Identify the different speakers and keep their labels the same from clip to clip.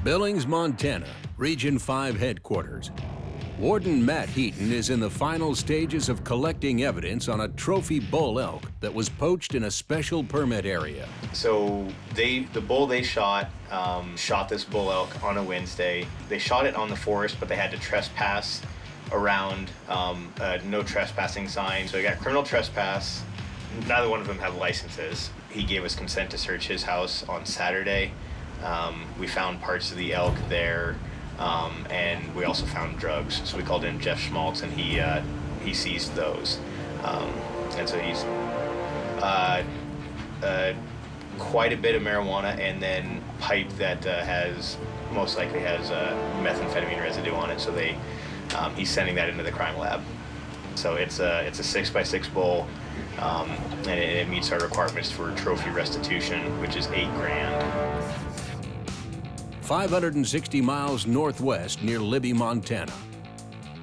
Speaker 1: Billings, Montana, Region 5 headquarters. Warden Matt Heaton is in the final stages of collecting evidence on a trophy bull elk that was poached in a special permit area.
Speaker 2: So the bull they shot this bull elk on a Wednesday. They shot it on the forest, but they had to trespass around a no trespassing sign. So they got criminal trespass. Neither one of them have licenses. He gave us consent to search his house on Saturday. We found parts of the elk there. And we also found drugs, so we called in Jeff Schmaltz, and he seized those. And so he's quite a bit of marijuana, and then pipe that most likely has methamphetamine residue on it. So he's sending that into the crime lab. So it's a 6x6 bull, and it meets our requirements for trophy restitution, which is $8 grand.
Speaker 1: 560 miles northwest near Libby, Montana.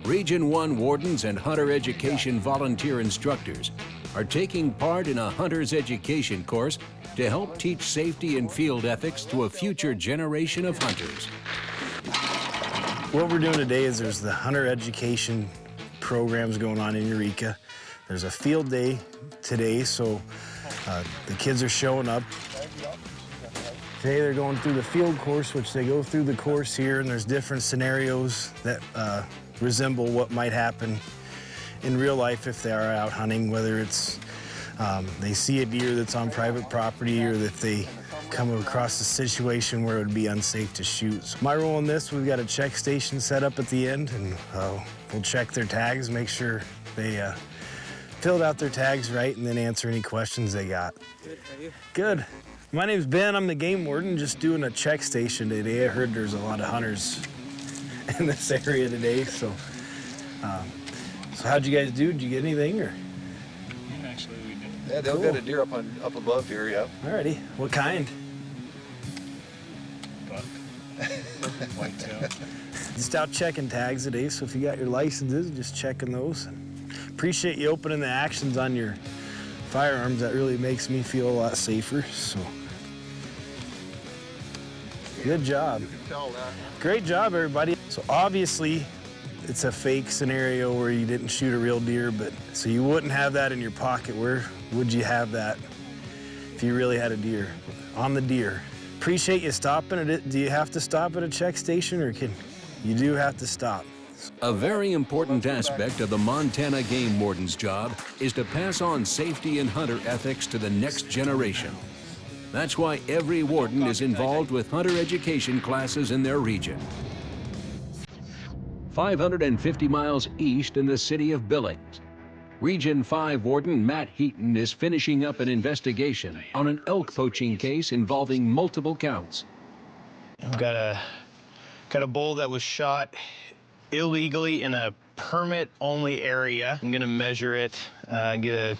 Speaker 1: Region 1 wardens and hunter education volunteer instructors are taking part in a hunter's education course to help teach safety and field ethics to a future generation of hunters.
Speaker 3: What we're doing today is there's the hunter education programs going on in Eureka. There's a field day today, so the kids are showing up. Today they're going through the field course, which they go through the course here, and there's different scenarios that resemble what might happen in real life if they are out hunting, whether it's they see a deer that's on private property or if they come across a situation where it would be unsafe to shoot. So my role in this, we've got a check station set up at the end, and we'll check their tags, make sure they filled out their tags right, and then answer any questions they got.
Speaker 4: Good, how are you?
Speaker 3: Good. My name's Ben. I'm the game warden, just doing a check station today. I heard there's a lot of hunters in this area today, so how'd you guys do? Did you get anything, or?
Speaker 4: Actually, we did.
Speaker 5: Yeah, they'll get a deer up above here, yeah.
Speaker 3: Alrighty. What kind?
Speaker 4: Buck. Whitetail.
Speaker 3: Just out checking tags today, so if you got your licenses, just checking those. Appreciate you opening the actions on your firearms. That really makes me feel a lot safer, so. Good job.
Speaker 5: You can tell that.
Speaker 3: Great job, everybody. So obviously, it's a fake scenario where you didn't shoot a real deer, but so you wouldn't have that in your pocket. Where would you have that if you really had a deer? On the deer. Appreciate you stopping at it. Do you have to stop at a check station, or you do have to stop?
Speaker 1: A very important aspect of the Montana game warden's job is to pass on safety and hunter ethics to the next generation. That's why every warden is involved with hunter education classes in their region. 550 miles east in the city of Billings, Region 5 Warden Matt Heaton is finishing up an investigation on an elk poaching case involving multiple counts.
Speaker 6: I've got a bull that was shot illegally in a permit-only area. I'm gonna measure it, get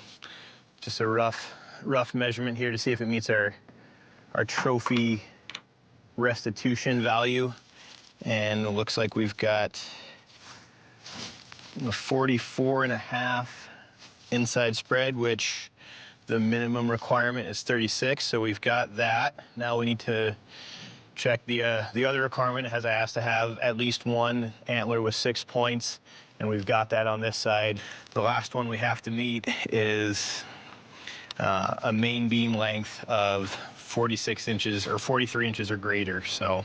Speaker 6: just a rough measurement here to see if it meets our trophy restitution value. And it looks like we've got a 44.5 inside spread, which the minimum requirement is 36, so we've got that. Now we need to check the other requirement. It has asked to have at least one antler with 6 points, and we've got that on this side. The last one we have to meet is a main beam length of 46 inches or 43 inches or greater. So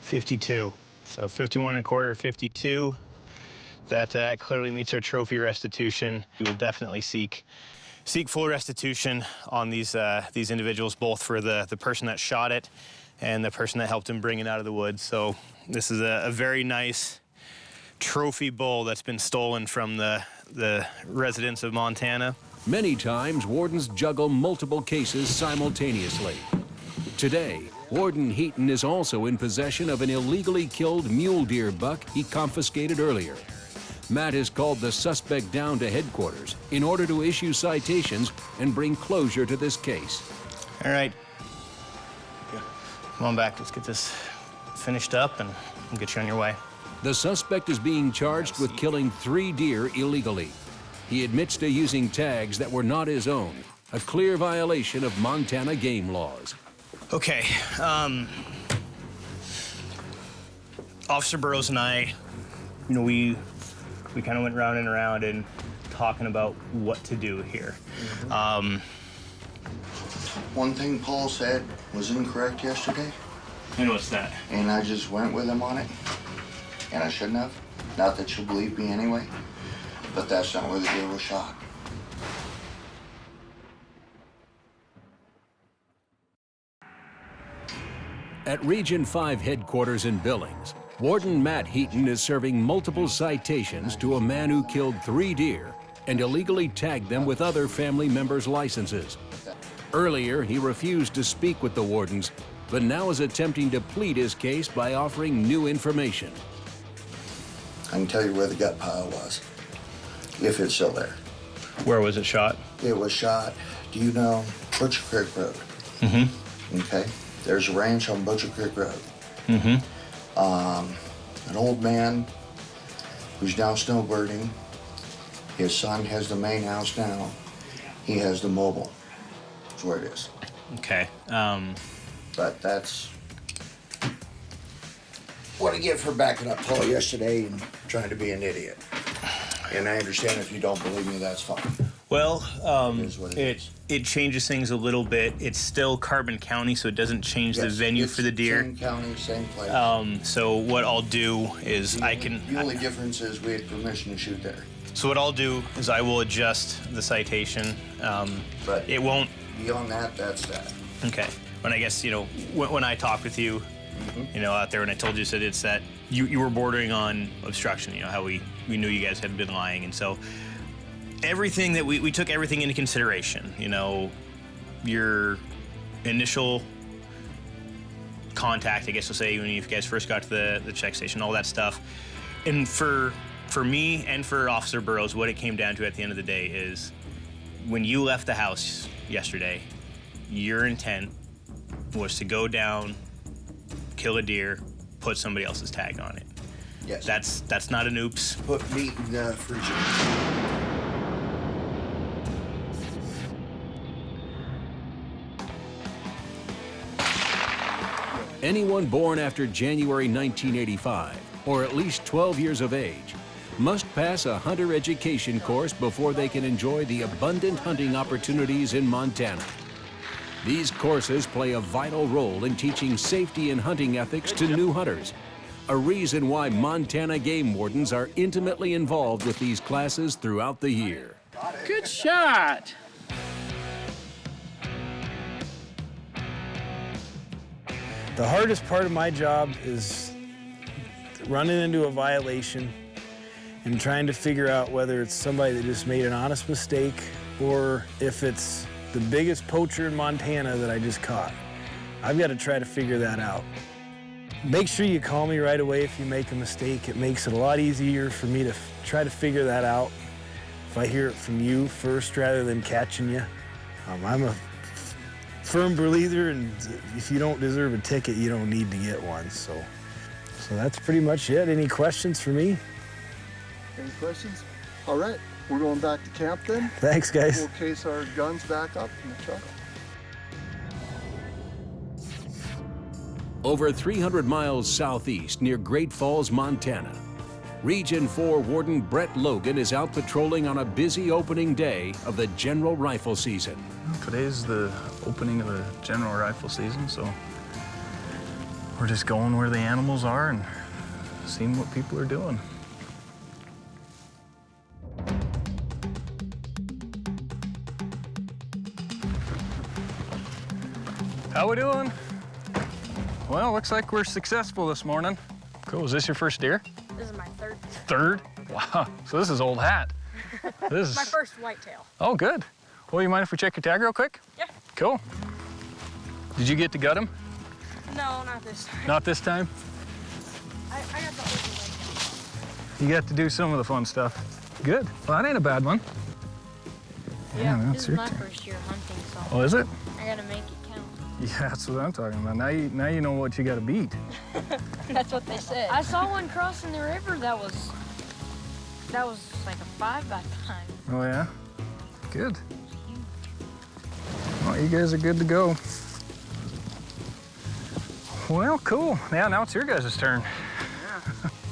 Speaker 6: .52. So 51.25, 52. That clearly meets our trophy restitution. We will definitely seek full restitution on these individuals, both for the person that shot it and the person that helped him bring it out of the woods. So this is a very nice trophy bull that's been stolen from the residents of Montana.
Speaker 1: Many times, wardens juggle multiple cases simultaneously. Today, Warden Heaton is also in possession of an illegally killed mule deer buck he confiscated earlier. Matt has called the suspect down to headquarters in order to issue citations and bring closure to this case.
Speaker 6: All right. Come on back. Let's get this finished up and we'll get you on your way.
Speaker 1: The suspect is being charged with killing 3 deer illegally. He admits to using tags that were not his own, a clear violation of Montana game laws.
Speaker 6: Okay, Officer Burrows and I, you know, we kind of went round and around and talking about what to do here.
Speaker 7: One thing Paul said was incorrect yesterday,
Speaker 6: And what's that?
Speaker 7: and I just went with him on it, and I shouldn't have. Not that you'll believe me anyway, but that's not where the deer was shot.
Speaker 1: At Region 5 headquarters in Billings, Warden Matt Heaton is serving multiple citations to a man who killed 3 deer and illegally tagged them with other family members' licenses. Earlier, he refused to speak with the wardens, but now is attempting to plead his case by offering new information.
Speaker 7: I can tell you where the gut pile was, if it's still there.
Speaker 6: Where was it shot?
Speaker 7: It was shot, do you know, Butcher Creek Road?
Speaker 6: Mm-hmm.
Speaker 7: Okay, there's a ranch on Butcher Creek Road.
Speaker 6: Mm-hmm.
Speaker 7: An old man who's now snowbirding. His son has the main house now. He has the mobile. That's where it is.
Speaker 6: Okay.
Speaker 7: But that's what I get for backing up Paul yesterday and trying to be an idiot. And I understand if you don't believe me, that's fine.
Speaker 6: Well,
Speaker 7: It is what it is.
Speaker 6: it changes things a little bit. It's still Carbon County, so it doesn't change the
Speaker 7: Yes,
Speaker 6: venue
Speaker 7: it's
Speaker 6: for the deer.
Speaker 7: Same county, same place.
Speaker 6: So what I'll do is
Speaker 7: The only difference is we had permission to shoot there.
Speaker 6: So what I'll do is I will adjust the citation.
Speaker 7: But
Speaker 6: it won't.
Speaker 7: beyond that, that's that.
Speaker 6: Okay. When I guess, you know, when I talked with you, you know, out there, and I told you, said it's that you were bordering on obstruction, you know, how we knew you guys had been lying. And so everything that we took everything into consideration, you know, your initial contact, I guess we'll say, when you guys first got to the check station, all that stuff. And for me and for Officer Burrows, what it came down to at the end of the day is when you left the house yesterday, your intent was to go down, kill a deer, put somebody else's tag on it.
Speaker 7: Yes.
Speaker 6: That's not an oops.
Speaker 7: Put meat in the freezer.
Speaker 1: Anyone born after January 1985, or at least 12 years of age, must pass a hunter education course before they can enjoy the abundant hunting opportunities in Montana. These courses play a vital role in teaching safety and hunting ethics to new hunters, a reason why Montana game wardens are intimately involved with these classes throughout the year.
Speaker 4: Good shot.
Speaker 3: The hardest part of my job is running into a violation and trying to figure out whether it's somebody that just made an honest mistake or if it's the biggest poacher in Montana that I just caught. I've got to try to figure that out. Make sure you call me right away if you make a mistake. It makes it a lot easier for me to try to figure that out if I hear it from you first rather than catching you. I'm a firm believer, and if you don't deserve a ticket, you don't need to get one. So that's pretty much it. Any questions for me?
Speaker 8: Any questions? All right, we're going back to camp then.
Speaker 3: Thanks, guys.
Speaker 8: We'll case our guns back up in the truck.
Speaker 1: Over 300 miles southeast near Great Falls, Montana, Region 4 Warden Brett Logan is out patrolling on a busy opening day of the general rifle season.
Speaker 4: Today's the opening of the general rifle season, so we're just going where the animals are and seeing what people are doing. How we doing? Well, looks like we're successful this morning. Cool, is this your first deer?
Speaker 9: This is my third.
Speaker 4: Third? Wow, so this is old hat. This is
Speaker 9: My first whitetail.
Speaker 4: Oh, good. Well, you mind if we check your tag real quick?
Speaker 9: Yeah.
Speaker 4: Cool. Did you get to gut him?
Speaker 9: No, not this time.
Speaker 4: Not this time?
Speaker 9: I got the open leg.
Speaker 4: You got to do some of the fun stuff. Good. Well, that ain't a bad one.
Speaker 9: Yeah,
Speaker 4: that's
Speaker 9: this is
Speaker 4: your
Speaker 9: my
Speaker 4: turn.
Speaker 9: first year hunting, so
Speaker 4: Oh, is it?
Speaker 9: I gotta make it count.
Speaker 4: Yeah, that's what I'm talking about. Now you know what you got to beat.
Speaker 9: That's what they said.
Speaker 10: I saw one crossing the river that was like a 5 that time.
Speaker 4: Oh, yeah? Good. Well, you guys are good to go. Well, cool. Yeah, now it's your guys' turn.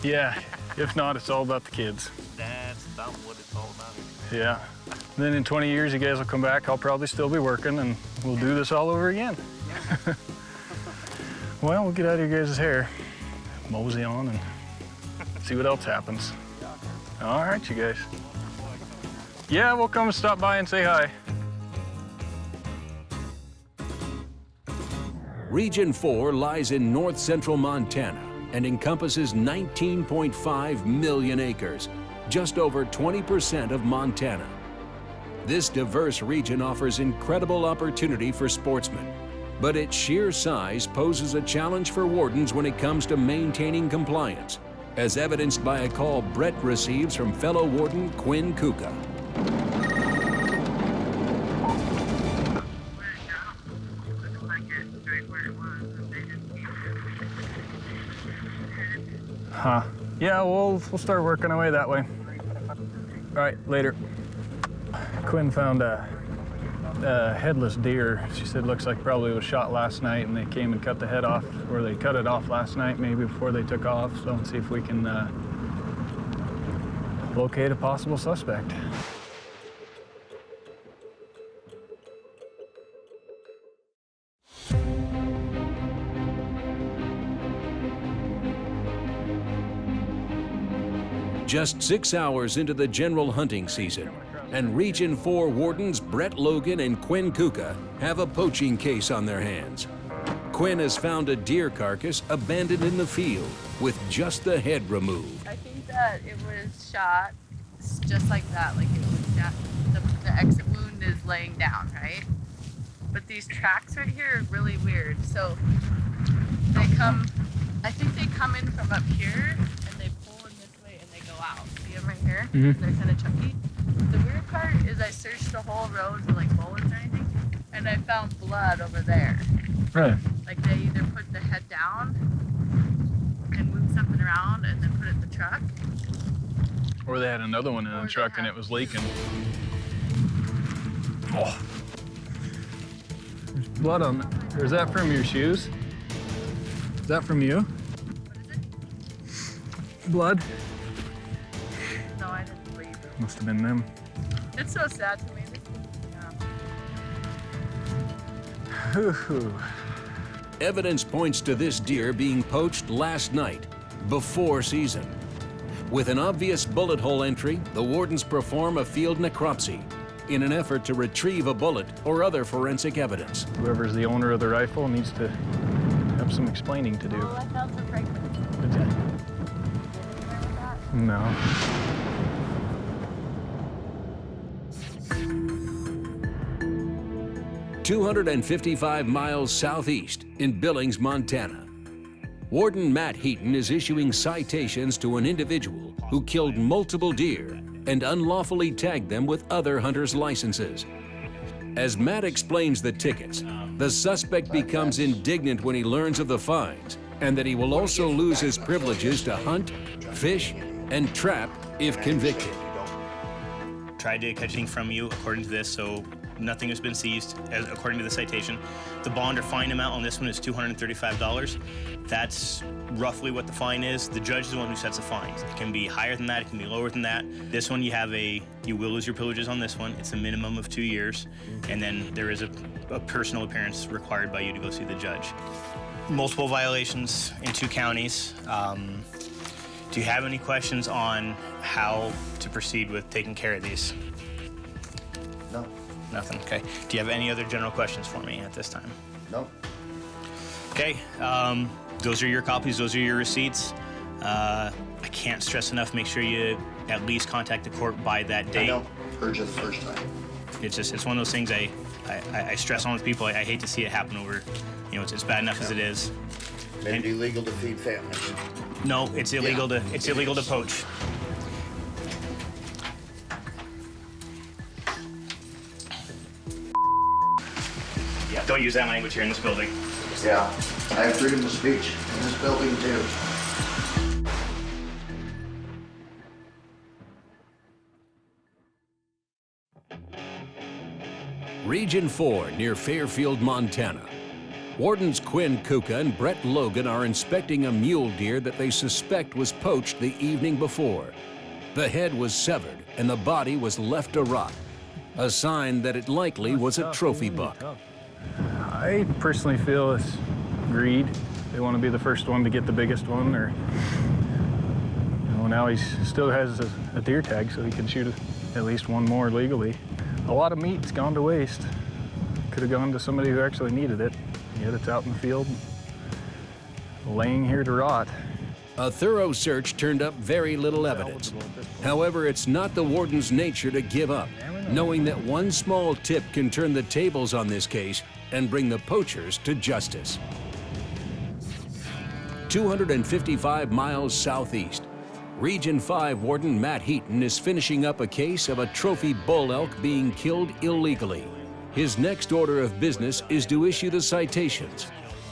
Speaker 4: Yeah. If not, it's all about the kids.
Speaker 6: That's about what it's all about.
Speaker 4: Yeah. Then in 20 years, you guys will come back. I'll probably still be working, and we'll do this all over again. Well, we'll get out of your guys' hair, mosey on, and see what else happens. All right, you guys. Yeah, we'll come and stop by and say hi.
Speaker 1: Region 4 lies in north-central Montana and encompasses 19.5 million acres, just over 20% of Montana. This diverse region offers incredible opportunity for sportsmen, but its sheer size poses a challenge for wardens when it comes to maintaining compliance, as evidenced by a call Brett receives from fellow warden Quinn Kuka.
Speaker 4: Huh. Yeah, we'll start working our way that way. All right, later. Quinn found a headless deer. She said looks like probably was shot last night, and they came and cut the head off, or they cut it off last night, maybe before they took off. So let's see if we can locate a possible suspect.
Speaker 1: Just 6 hours into the general hunting season, and Region 4 wardens Brett Logan and Quinn Kuka have a poaching case on their hands. Quinn has found a deer carcass abandoned in the field with just the head removed.
Speaker 11: I think that it was shot just like that, like it was shot. The exit wound is laying down, right? But these tracks right here are really weird. So they come, I think they come in from up here and they pull in this way and they go out. See them right here?
Speaker 4: Mm-hmm.
Speaker 11: They're kind of chunky. The weird part is I searched the whole road for like bullets or anything, and I found blood over there.
Speaker 4: Right.
Speaker 11: Like they either put the head down and moved something around and then put it in the truck.
Speaker 4: Or they had another one in the truck and it was leaking. Oh. There's blood on it. Or is that from your shoes? Is that from you?
Speaker 11: What is it?
Speaker 4: Blood?
Speaker 11: No, I didn't believe it.
Speaker 4: Must have been them.
Speaker 11: It's so sad to me.
Speaker 4: Hoo-hoo.
Speaker 1: Evidence points to this deer being poached last night, before season. With an obvious bullet hole entry, the wardens perform a field necropsy in an effort to retrieve a bullet or other forensic evidence.
Speaker 4: Whoever's the owner of the rifle needs to have some explaining to do.
Speaker 11: Well, I found some fragments.
Speaker 4: Did you? No.
Speaker 1: 255 miles southeast in Billings, Montana. Warden Matt Heaton is issuing citations to an individual who killed multiple deer and unlawfully tagged them with other hunters' licenses. As Matt explains the tickets, the suspect becomes indignant when he learns of the fines and that he will also lose his privileges to hunt, fish, and trap if convicted.
Speaker 6: Tried to catch anything from you according to this, so nothing has been seized according to the citation. The bond or fine amount on this one is $235. That's roughly what the fine is. The judge is the one who sets the fines. It can be higher than that, it can be lower than that. This one you will lose your privileges on this one. It's a minimum of 2 years, and then there is a personal appearance required by you to go see the judge. Multiple violations in 2 counties. Do you have any questions on how to proceed with taking care of these?
Speaker 7: No.
Speaker 6: Nothing, okay. Do you have any other general questions for me at this time?
Speaker 7: No.
Speaker 6: Okay, those are your copies, those are your receipts. I can't stress enough, make sure you at least contact the court by that date.
Speaker 7: I know. Heard you the first time.
Speaker 6: It's one of those things I stress on with people. I hate to see it happen over, it's bad enough as it is.
Speaker 7: Made it illegal to feed families.
Speaker 6: No, it's illegal to poach. don't use that language here in this building.
Speaker 7: Yeah, I have freedom of speech in this building too.
Speaker 1: Region 4 near Fairfield, Montana. Wardens Quinn Kuka and Brett Logan are inspecting a mule deer that they suspect was poached the evening before. The head was severed and the body was left to rot, a sign that it likely was a trophy buck.
Speaker 4: I personally feel it's greed. They want to be the first one to get the biggest one, or now he still has a deer tag, so he can shoot at least one more legally. A lot of meat's gone to waste. Could have gone to somebody who actually needed it. Yet it's out in the field, laying here to rot.
Speaker 1: A thorough search turned up very little evidence. However, it's not the warden's nature to give up, knowing that one small tip can turn the tables on this case and bring the poachers to justice. 255 miles southeast, Region 5 Warden Matt Heaton is finishing up a case of a trophy bull elk being killed illegally. His next order of business is to issue the citations.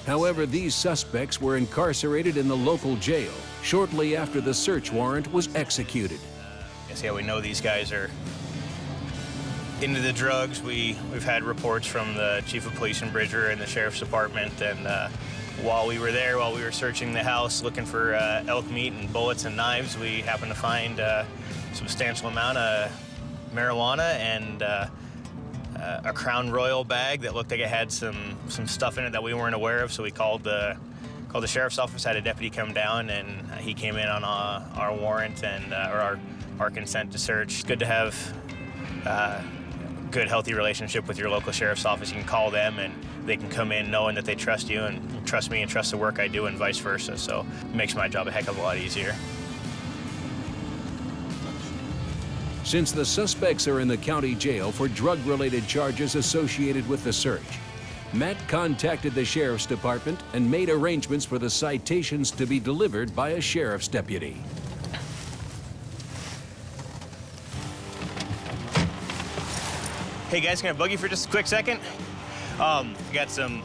Speaker 1: However, these suspects were incarcerated in the local jail shortly after the search warrant was executed.
Speaker 6: See how we know these guys are into the drugs. We've had reports from the chief of police in Bridger and the sheriff's department, and while we were there, while we were searching the house looking for elk meat and bullets and knives, we happened to find a substantial amount of marijuana and a Crown Royal bag that looked like it had some stuff in it that we weren't aware of. So we called the sheriff's office, had a deputy come down, and he came in on our warrant and or our consent to search. It's good to have good, healthy relationship with your local sheriff's office. You can call them and they can come in knowing that they trust you and trust me and trust the work I do, and vice versa. So it makes my job a heck of a lot easier.
Speaker 1: Since the suspects are in the county jail for drug-related charges associated with the search, Matt contacted the sheriff's department and made arrangements for the citations to be delivered by a sheriff's deputy.
Speaker 6: Hey guys, can I bug you for just a quick second? I got some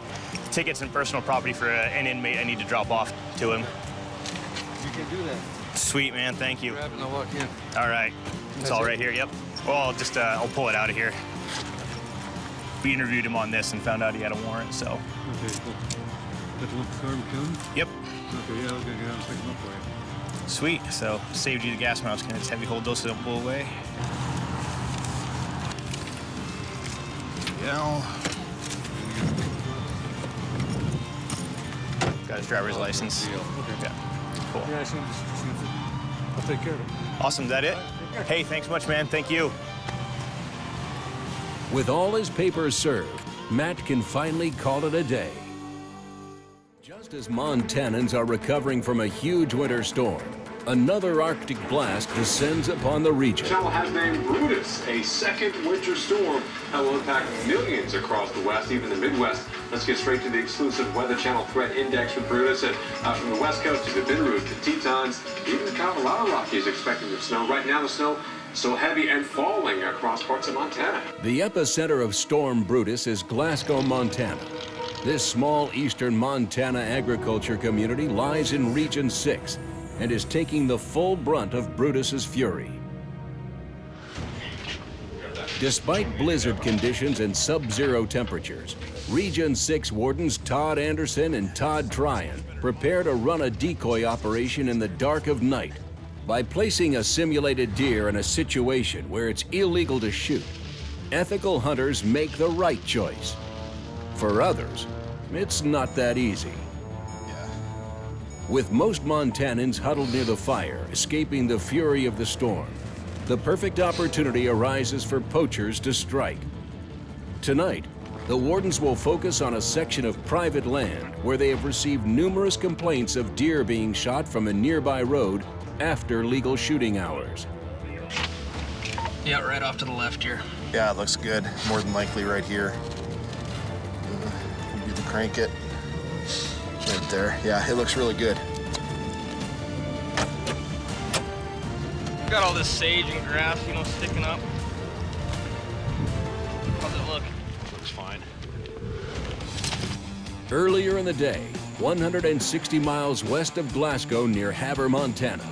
Speaker 6: tickets and personal property for an inmate I need to drop off to him.
Speaker 5: You can do that.
Speaker 6: Sweet, man, thank you.
Speaker 5: Grab it and I'll walk in.
Speaker 6: All right, it's all right here, yep. Well, I'll pull it out of here. We interviewed him on this and found out he had a warrant, so.
Speaker 5: Okay, cool. Got the lump farm coming?
Speaker 6: Yep.
Speaker 5: Okay, yeah, I was gonna get out and pick him up for you.
Speaker 6: Sweet, so saved you the gas mouse. Can I just have you hold those so they don't blow away? Yeah. Got his driver's license.
Speaker 5: Okay.
Speaker 6: Yeah. Cool.
Speaker 5: Yeah, I'll take care of it.
Speaker 6: Awesome, is that it? Hey, thanks much, man. Thank you.
Speaker 1: With all his papers served, Matt can finally call it a day. Just as Montanans are recovering from a huge winter storm, another Arctic blast descends upon the region.
Speaker 12: The channel has named Brutus a second winter storm that will impact millions across the West, even the Midwest. Let's get straight to the exclusive Weather Channel threat index with Brutus. And from the West Coast to the Bindu to Tetons, even the Colorado Rockies expecting the snow. Right now, the snow so heavy and falling across parts of Montana.
Speaker 1: The epicenter of Storm Brutus is Glasgow, Montana. This small eastern Montana agriculture community lies in Region 6 and is taking the full brunt of Brutus's fury. Despite blizzard conditions and sub-zero temperatures, Region 6 Wardens Todd Anderson and Todd Tryon prepare to run a decoy operation in the dark of night. By placing a simulated deer in a situation where it's illegal to shoot, ethical hunters make the right choice. For others, it's not that easy. With most Montanans huddled near the fire, escaping the fury of the storm, the perfect opportunity arises for poachers to strike. Tonight, the Wardens will focus on a section of private land where they have received numerous complaints of deer being shot from a nearby road after legal shooting hours.
Speaker 6: Yeah, right off to the left here.
Speaker 3: Yeah, it looks good. More than likely right here. You can crank it. Right there. Yeah, it looks really good.
Speaker 6: Got all this sage and grass, sticking up. How's it look?
Speaker 5: Looks fine.
Speaker 1: Earlier in the day, 160 miles west of Glasgow near Havre, Montana,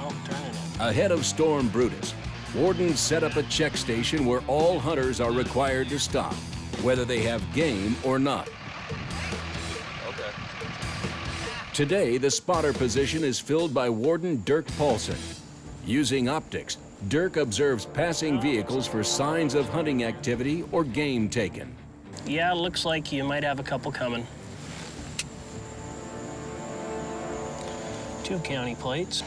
Speaker 1: ahead of Storm Brutus, Wardens set up a check station where all hunters are required to stop, whether they have game or not. Today, the spotter position is filled by Warden Dirk Paulson. Using optics, Dirk observes passing vehicles for signs of hunting activity or game taken.
Speaker 13: Yeah, it looks like you might have a couple coming. 2 county plates.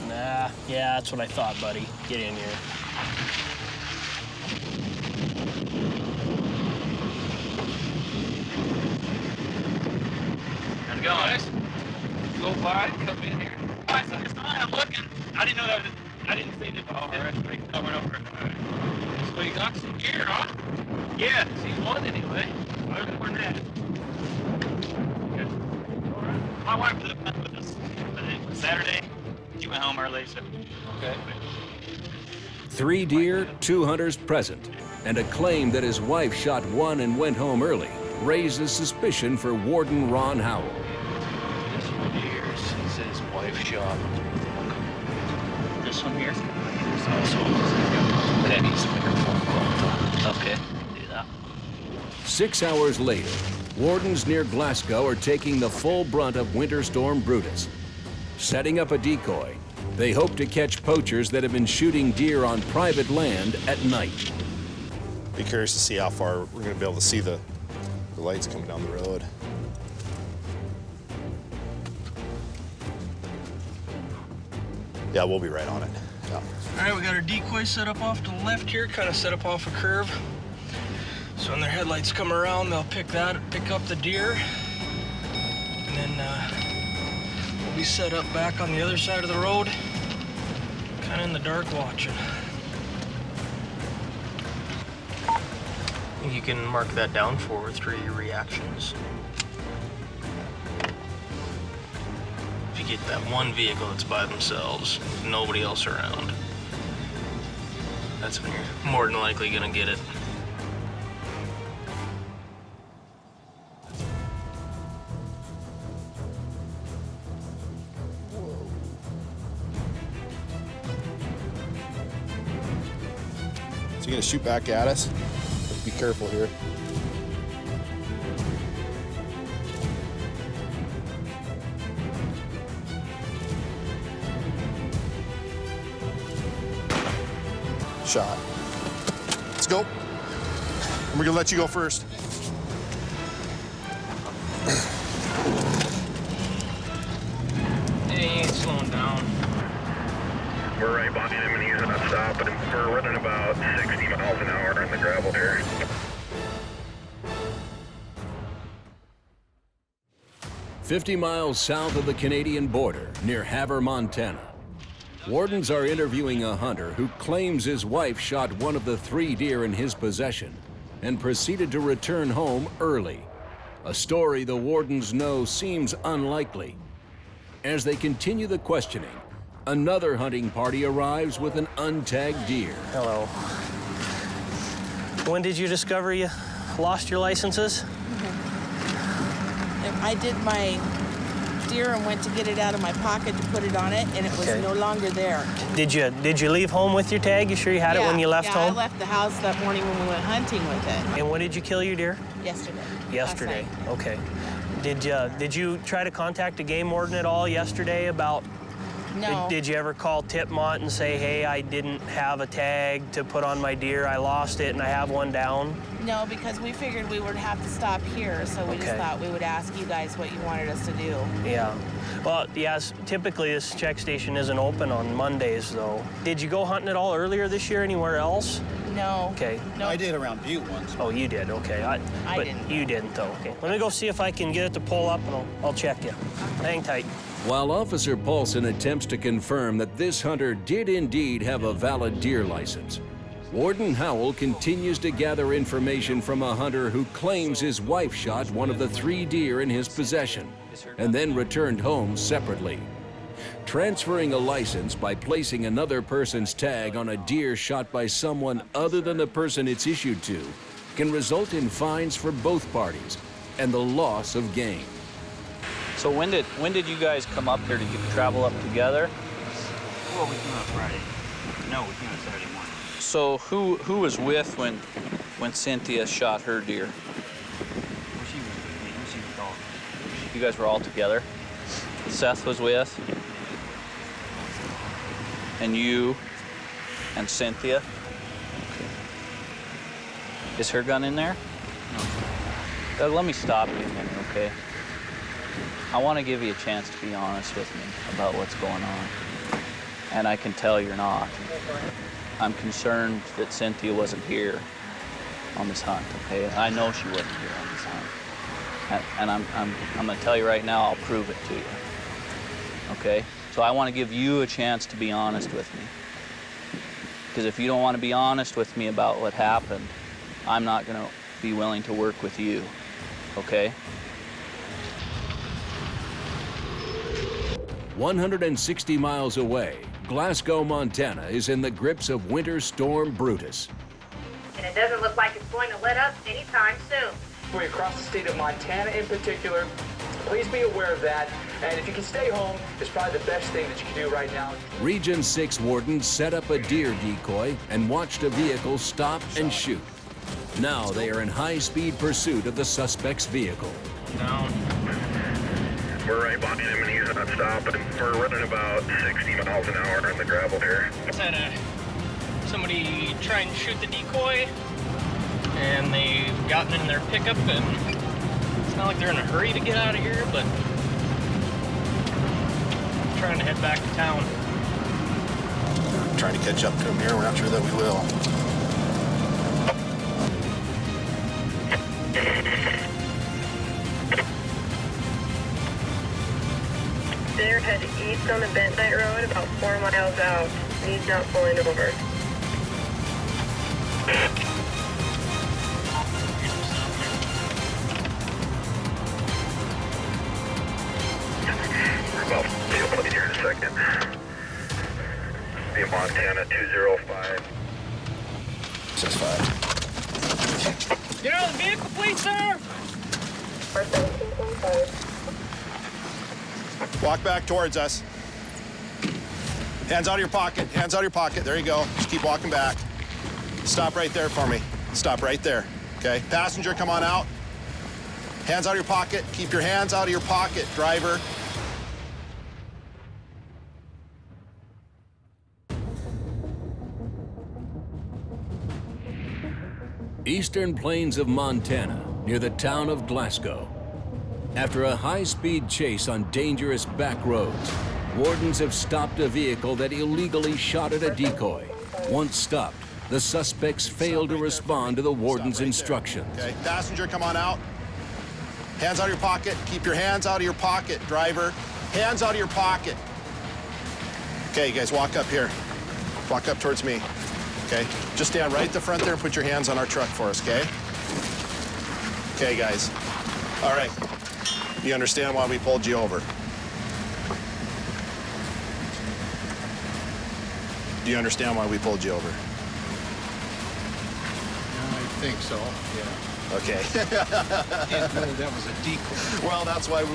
Speaker 13: Nah, yeah, that's what I thought, buddy. Get in here.
Speaker 14: How's it going? Nice. Go by, come in here. I'm looking. I didn't know that was, I didn't see the ball. All right, over and over. All right. So you got some gear, huh? Yeah, seen one anyway. I don't know where that. Good. All right. My wife lived with us. It was Saturday. She went home early, so. Okay.
Speaker 1: 3 deer, 2 hunters present, and a claim that his wife shot one and went home early raises suspicion for Warden Ron Howell.
Speaker 14: This one here, he said his wife shot. This one here? There's also that needs to make a phone call. Okay, do that.
Speaker 1: 6 hours later, wardens near Glasgow are taking the full brunt of Winter Storm Brutus. Setting up a decoy, they hope to catch poachers that have been shooting deer on private land at night.
Speaker 15: Be curious to see how far we're going to be able to see the lights coming down the road. Yeah, we'll be right on it. Yeah.
Speaker 13: All right, we got our decoy set up off to the left here, kind of set up off a curve. So when their headlights come around, they'll pick up the deer. And then we'll be set up back on the other side of the road, kind of in the dark watching. You can mark that down for 3 reactions. If you get that one vehicle that's by themselves, nobody else around, that's when you're more than likely gonna get it.
Speaker 15: So you're gonna shoot back at us? Be careful here. Shot. Let's go. And we're gonna let you go first.
Speaker 13: Hey, he ain't slowing down.
Speaker 16: We're right behind him and he's not stopping. We're running about 60 miles an hour on the gravel here.
Speaker 1: "50 miles south of the Canadian border, near Havre, Montana, wardens are interviewing a hunter who claims his wife shot one of the 3 deer in his possession and proceeded to return home early. A story the wardens know seems unlikely. As they continue the questioning, another hunting party arrives with an untagged deer.
Speaker 13: Hello. When did you discover you lost your licenses?
Speaker 17: I did my deer and went to get it out of my pocket to put it on it, and it was no longer there.
Speaker 13: Did you leave home with your tag? You sure you had it when you left home?
Speaker 17: I left the house that morning when we went hunting with it.
Speaker 13: And when did you kill your deer?
Speaker 17: Yesterday.
Speaker 13: Yesterday. Okay. Did you try to contact a game warden at all yesterday about?
Speaker 17: No.
Speaker 13: Did you ever call Tipmont and say, hey, I didn't have a tag to put on my deer, I lost it and I have one down?
Speaker 17: No, because we figured we would have to stop here, so we just thought we would ask you guys what you wanted us to do.
Speaker 13: Yeah. Well, yes, typically this check station isn't open on Mondays, though. Did you go hunting at all earlier this year anywhere else?
Speaker 17: No.
Speaker 13: Okay.
Speaker 17: No.
Speaker 18: I did around Butte once.
Speaker 13: Oh, you did? Okay.
Speaker 17: I
Speaker 13: but
Speaker 17: didn't.
Speaker 13: You didn't, though. Okay. Let me go see if I can get it to pull up, and I'll check you. Hang tight.
Speaker 1: While Officer Paulson attempts to confirm that this hunter did indeed have a valid deer license, Warden Howell continues to gather information from a hunter who claims his wife shot one of the 3 deer in his possession and then returned home separately. Transferring a license by placing another person's tag on a deer shot by someone other than the person it's issued to can result in fines for both parties and the loss of game.
Speaker 18: So when did you guys come up here to travel up together?
Speaker 19: Well, we came out Friday. No, we came out Saturday morning.
Speaker 18: So who was with when Cynthia shot her deer?
Speaker 19: Well, she was with me. She was with all of us.
Speaker 18: You guys were all together? Seth was with? And you and Cynthia? Is her gun in there?
Speaker 19: No.
Speaker 18: Doug, let me stop you a minute, okay? I want to give you a chance to be honest with me about what's going on. And I can tell you're not. I'm concerned that Cynthia wasn't here on this hunt, okay? I know she wasn't here on this hunt. And I'm gonna tell you right now, I'll prove it to you, okay? So I want to give you a chance to be honest with me. Because if you don't want to be honest with me about what happened, I'm not gonna be willing to work with you, okay?
Speaker 1: 160 miles away, Glasgow, Montana is in the grips of Winter Storm Brutus.
Speaker 20: And it doesn't look like it's going to let up anytime soon.
Speaker 21: Going across the state of Montana in particular, please be aware of that. And if you can stay home, it's probably the best thing that you can do right now.
Speaker 1: Region 6 wardens set up a deer decoy and watched a vehicle stop and shoot. Now they are in high-speed pursuit of the suspect's vehicle.
Speaker 16: Down. We're right behind him and he's not stopping. We're running about 60 miles an hour on the gravel here.
Speaker 13: Just had somebody try and shoot the decoy, and they've gotten in their pickup, and it's not like they're in a hurry to get out of here, but I'm trying to head back to town.
Speaker 15: We're trying to catch up to him here. We're not sure that we will.
Speaker 20: They're headed east on the Bentonite Road, about 4 miles out. He's not pulling over.
Speaker 16: We're about to be here in a second. Be Montana 205.
Speaker 15: Says 5.
Speaker 13: Get out of the vehicle, please, sir!
Speaker 15: Walk back towards us. Hands out of your pocket. Hands out of your pocket. There you go. Just keep walking back. Stop right there for me. Stop right there. Okay. Passenger, come on out. Hands out of your pocket. Keep your hands out of your pocket, driver.
Speaker 1: Eastern plains of Montana, near the town of Glasgow. After a high-speed chase on dangerous back roads, wardens have stopped a vehicle that illegally shot at a decoy. Once stopped, the suspects failed to respond to the warden's instructions.
Speaker 15: Okay, passenger, come on out. Hands out of your pocket. Keep your hands out of your pocket, driver. Hands out of your pocket. Okay, you guys, walk up here. Walk up towards me. Okay, just stand right at the front there and put your hands on our truck for us, okay? Okay, guys. All right. You understand why we pulled you over? Do you understand why we pulled you over?
Speaker 5: I think so, yeah.
Speaker 15: Okay.
Speaker 5: Didn't know that was a decoy.
Speaker 15: Well, that's why we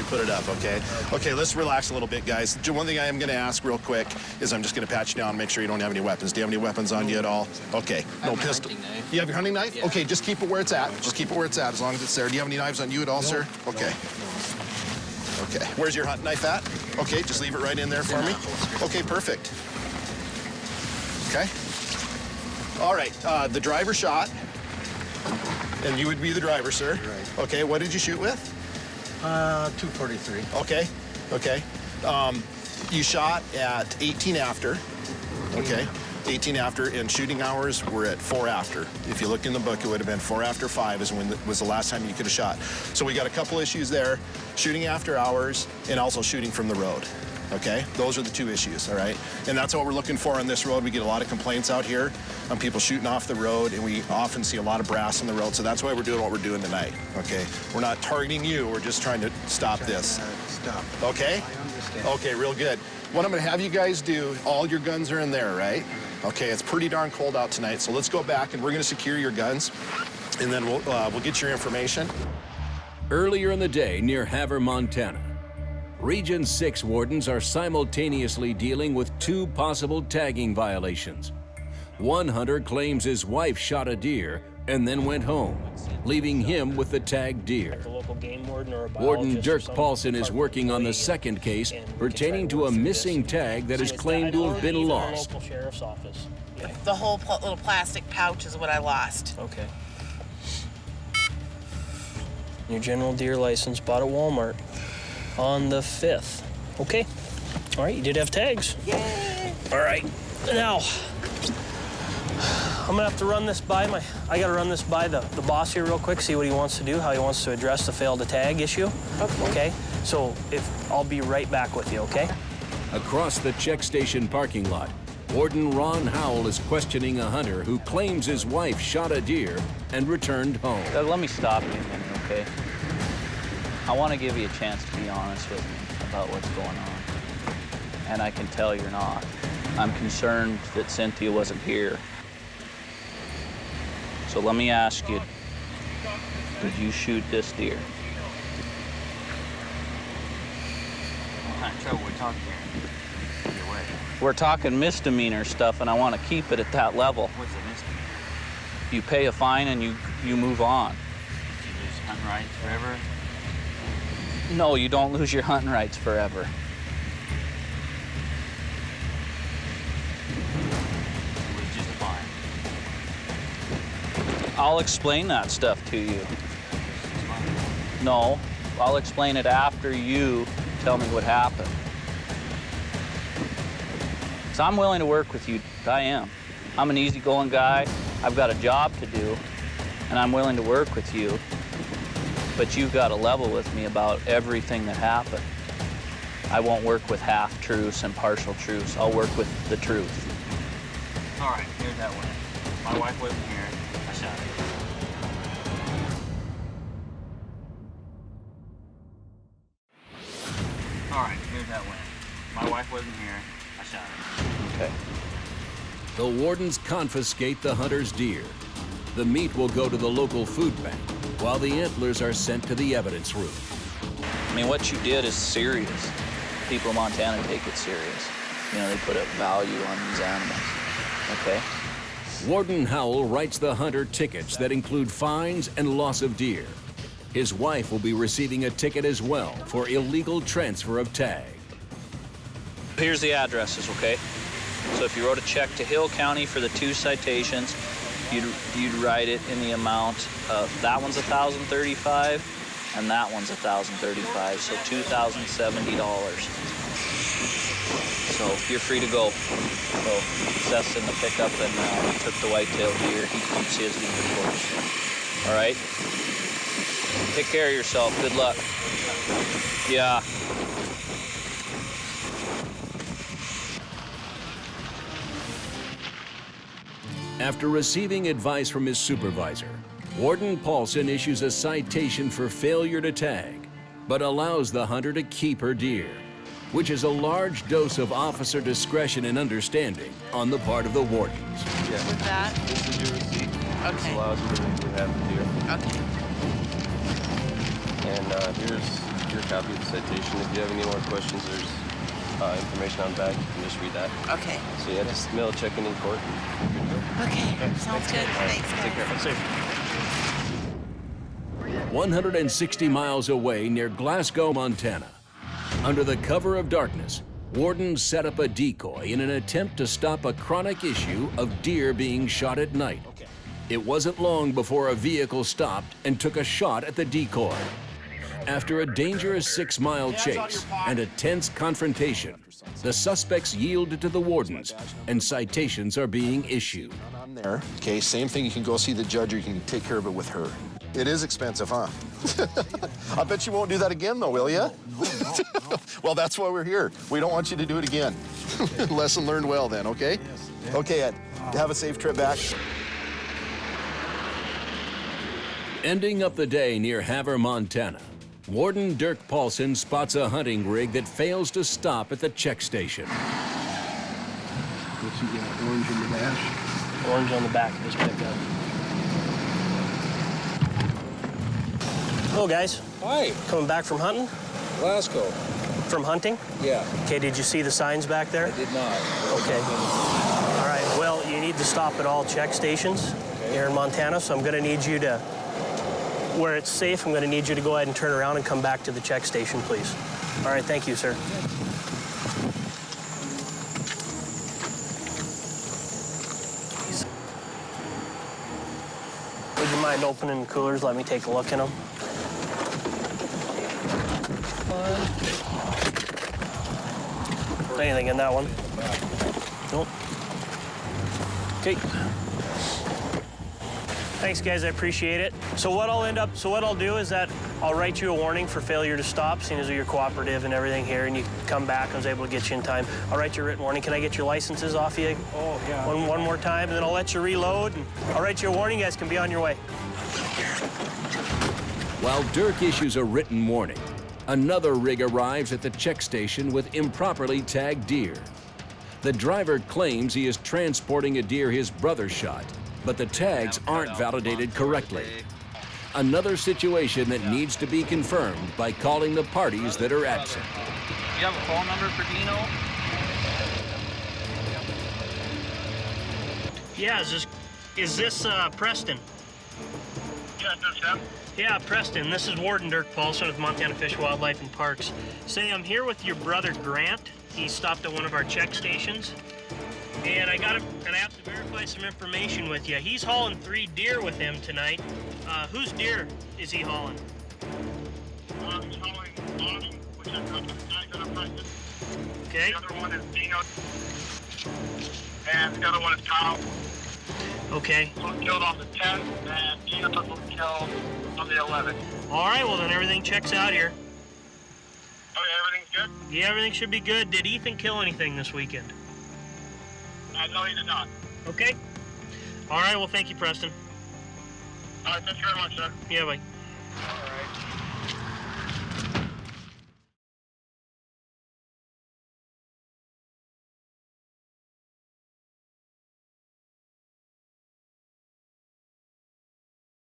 Speaker 15: put it up, okay? Okay, let's relax a little bit, guys. One thing I am going to ask real quick is I'm just going to pat you down and make sure you don't have any weapons. Do you have any weapons on you at all? Okay. No pistol. You have your hunting knife? Yeah. Okay, just keep it where it's at. Just keep it where it's at as long as it's there. Do you have any knives on you at all, sir? Okay. Okay. Where's your hunting knife at? Okay, just leave it right in there for me. Okay, perfect. Okay. All right, the driver shot. And you would be the driver, sir? Right. Okay, what did you shoot with?
Speaker 5: 243.
Speaker 15: Okay, okay. You shot at 18 after, okay? 18 after, and shooting hours were at 4 after. If you looked in the book, it would have been 4 after 5 is when was the last time you could have shot. So we got a couple issues there, shooting after hours and also shooting from the road. Okay, those are the two issues, all right? And that's what we're looking for on this road. We get a lot of complaints out here on people shooting off the road, and we often see a lot of brass on the road, so that's why we're doing what we're doing tonight, okay? We're not targeting you, we're just trying to stop this.
Speaker 7: Stop.
Speaker 15: Okay?
Speaker 7: I understand.
Speaker 15: Okay, real good. What I'm gonna have you guys do, all your guns are in there, right? Okay, it's pretty darn cold out tonight, so let's go back and we're gonna secure your guns, and then we'll get your information.
Speaker 1: Earlier in the day near Havre, Montana, Region 6 wardens are simultaneously dealing with two possible tagging violations. One hunter claims his wife shot a deer and then went home, leaving him with the tagged deer. Warden Dirk Paulson is working on the second case pertaining to a missing tag that is claimed to have been lost.
Speaker 17: The whole little plastic pouch is what I lost.
Speaker 13: Okay. Your general deer license bought at Walmart on the 5th. Okay. All right, you did have tags.
Speaker 17: Yay!
Speaker 13: All right. Now, I'm gonna have to run this by I gotta run this by the boss here real quick, see what he wants to do, how he wants to address the failed to tag issue. Okay. So I'll be right back with you, okay?
Speaker 1: Across the check station parking lot, Warden Ron Howell is questioning a hunter who claims his wife shot a deer and returned home.
Speaker 18: Doug, let me stop you a minute, okay? I want to give you a chance to be honest with me about what's going on. And I can tell you're not. I'm concerned that Cynthia wasn't here. So let me ask you, did you shoot this deer?
Speaker 19: What kind of trouble we talking here? Either way.
Speaker 18: We're talking misdemeanor stuff, and I want to keep it at that level.
Speaker 19: What's a misdemeanor?
Speaker 18: You pay a fine and you move on.
Speaker 19: You lose hunting rights forever?
Speaker 18: No, you don't lose your hunting rights forever.
Speaker 19: It was just a fine.
Speaker 18: I'll explain that stuff to you. No, I'll explain it after you tell me what happened. So I'm willing to work with you, I am. I'm an easygoing guy, I've got a job to do, and I'm willing to work with you. But you've got to level with me about everything that happened. I won't work with half-truths and partial truths. I'll work with the truth.
Speaker 19: All right, here's that one. My wife wasn't here. I shot her. All right, here's that one. My wife wasn't here. I shot her.
Speaker 18: Okay.
Speaker 1: The wardens confiscate the hunter's deer. The meat will go to the local food bank, while the antlers are sent to the evidence room.
Speaker 18: I mean, what you did is serious. People in Montana take it serious. You know, they put a value on these animals, okay?
Speaker 1: Warden Howell writes the hunter tickets that include fines and loss of deer. His wife will be receiving a ticket as well for illegal transfer of tag.
Speaker 18: Here's the addresses, okay? So if you wrote a check to Hill County for the 2 citations, you'd write it in the amount of, that one's $1,035 and that one's $1,035, so $2,070. So you're free to go. So Seth's in the pickup and he took the whitetail deer. He keeps his deer, of course. All right? Take care of yourself. Good luck. Yeah.
Speaker 1: After receiving advice from his supervisor, Warden Paulson issues a citation for failure to tag, but allows the hunter to keep her deer, which is a large dose of officer discretion and understanding on the part of the wardens.
Speaker 17: Yeah. With that?
Speaker 2: This is your receipt.
Speaker 17: Okay.
Speaker 2: This allows you to have the deer.
Speaker 17: Okay.
Speaker 2: And here's your copy of the citation. If you have any more questions, there's information on the back. You can just read that.
Speaker 17: Okay.
Speaker 2: So yeah, just mail a check in court.
Speaker 17: Okay, sounds good. Thanks, guys.
Speaker 2: Take care. Safe.
Speaker 1: 160 miles away near Glasgow, Montana, under the cover of darkness, wardens set up a decoy in an attempt to stop a chronic issue of deer being shot at night. It wasn't long before a vehicle stopped and took a shot at the decoy. After a dangerous 6-mile chase and a tense confrontation, the suspects yielded to the wardens and citations are being issued.
Speaker 15: There. Okay, same thing, you can go see the judge or you can take care of it with her. It is expensive, huh? I bet you won't do that again, though, will you? No. Well, that's why we're here. We don't want you to do it again. Lesson learned well, then, okay? Yes. Okay, Ed. Have a safe trip back.
Speaker 1: Ending up the day near Havre, Montana, Warden Dirk Paulson spots a hunting rig that fails to stop at the check station.
Speaker 8: What's he got? Orange in the dash?
Speaker 22: Orange on the back of his pickup. Hello, guys.
Speaker 23: Hi.
Speaker 22: Coming back from hunting?
Speaker 23: Glasgow.
Speaker 22: From hunting?
Speaker 23: Yeah.
Speaker 22: Okay, did you see the signs back there?
Speaker 23: I did not.
Speaker 22: Okay. All right, well, you need to stop at all check stations here in Montana, so I'm going to need you to, where it's safe, I'm going to need you to go ahead and turn around and come back to the check station, please. All right, thank you, sir. Would you mind opening the coolers? Let me take a look in them. Anything in that one? Nope. Okay. Thanks, guys. I appreciate it. So what I'll do is that I'll write you a warning for failure to stop, seeing as you're cooperative and everything here, and you come back. I was able to get you in time. I'll write you a written warning. Can I get your licenses off you?
Speaker 23: Oh, yeah.
Speaker 22: One more time, and then I'll let you reload, and I'll write you a warning. You guys can be on your way.
Speaker 1: While Dirk issues a written warning, another rig arrives at the check station with improperly tagged deer. The driver claims he is transporting a deer his brother shot, but the tags aren't validated correctly. Another situation that needs to be confirmed by calling the parties that are absent.
Speaker 18: Do you have a phone number for Dino?
Speaker 22: Yeah, is this Preston?
Speaker 16: Yeah, that's him.
Speaker 22: Yeah, Preston, this is Warden Dirk Paulson with Montana Fish, Wildlife, and Parks. Say, I'm here with your brother Grant. He stopped at one of our check stations. And I have to verify some information with you. He's hauling 3 deer with him tonight. Whose deer is he hauling?
Speaker 16: He's hauling Bonnie, which is the tag on Preston.
Speaker 22: Okay.
Speaker 16: The other one is Dino. And the other one is Kyle.
Speaker 22: Okay.
Speaker 16: So killed on the 10th, and Dino was killed on the 11th.
Speaker 22: All right, well then everything checks out here.
Speaker 16: Okay, everything's good?
Speaker 22: Yeah, everything should be good. Did Ethan kill anything this weekend?
Speaker 16: No, he did not.
Speaker 22: Okay. All right, well, thank you, Preston.
Speaker 16: All right, thank you very much, sir.
Speaker 22: Yeah, bye.